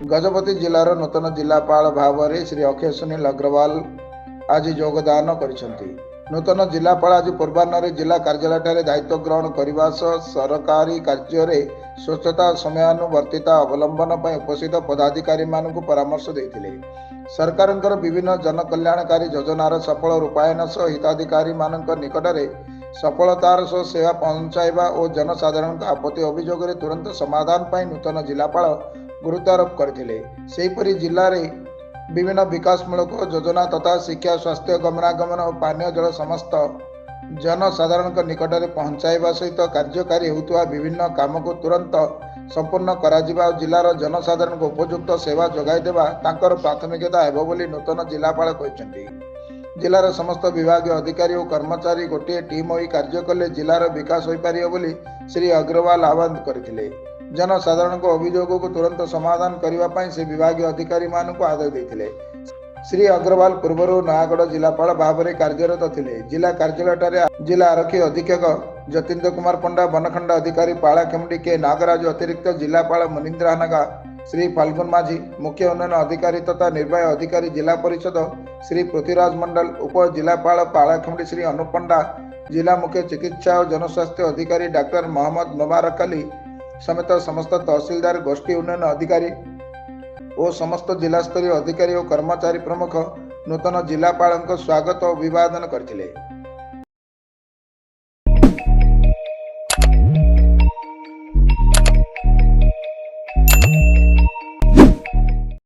गजपति जिलार नूतन जिलापाल भाव में श्री अक्षय सुनील अग्रवाल आज योगदान करिसेंति। नूतन जिलापाल आज पूर्वाह्न जिला कार्यालय दायित्व ग्रहण करने सह सरकारी कार्य स्वच्छता समयानुवर्तिता अवलंबन पर उपस्थित पदाधिकारी मानक परामर्श देते। सरकार विभिन्न जनकल्याणकारी योजनार सफल रूपायन सह हिताधिकारी मानक निकट में सफलतार सह सेवा पहुंचाइबा और जनसाधारण आपत्ति अभियोग तुरंत समाधान पर नूतन जिलापाल गुरुत्वारोप करथिले। सेहीपरि जिले में विभिन्न विकासमूलक योजना तथा शिक्षा स्वास्थ्य गमनागमन और पानीय जल समस्त जनसाधारण निकट में पहुंचाइबा सहित कार्यकारी होता विभिन्न काम को तुरंत संपूर्ण करा जिलार जनसाधारण को उपयुक्त सेवा जोगाई देवा तांकर प्राथमिकता हेबो बोली नूतन जिलापाल कहते। जिलार समस्त विभाग अधिकारी और कर्मचारी गोटे टीम होई कार्य कले जिलार विकास हो पारियो बोली श्री अग्रवाल आह्वान करथिले। जनसाधारण को अभियोग को तुरंत समाधान करने से विभाग अधिकारी मानक आदेश देते। श्री अग्रवाल पूर्व नयागढ़ जिलापाल भाव में कार्यरत थे। जिला कार्यालय जिला आरक्षी अधीक्षक जतीन्द्र कुमार पंडा, वनखंड अधिकारी पालाखेमुंडी के नागराज, अतिरिक्त जिलापाल मुनीन्द्र हानागा, श्री फाल्गुन माझी, मुख्य उन्नयन अधिकारी तथा निर्वाही अधिकारी जिला परिषद श्री पृथ्वीराज मंडल, उप जिलापाल पालाखेमुंडी श्री अनुप पंडा, जिला मुख्य चिकित्सा और जनस्वास्थ्य अधिकारी डाक्टर मोहम्मद मुबारक अली समेत समस्त तहसीलदार, गोष्ठी उन्नयन अधिकारी और समस्त जिला स्तरीय अधिकारी और कर्मचारी प्रमुख नूतन जिलापाल स्वागत और अभिवादन करथिले।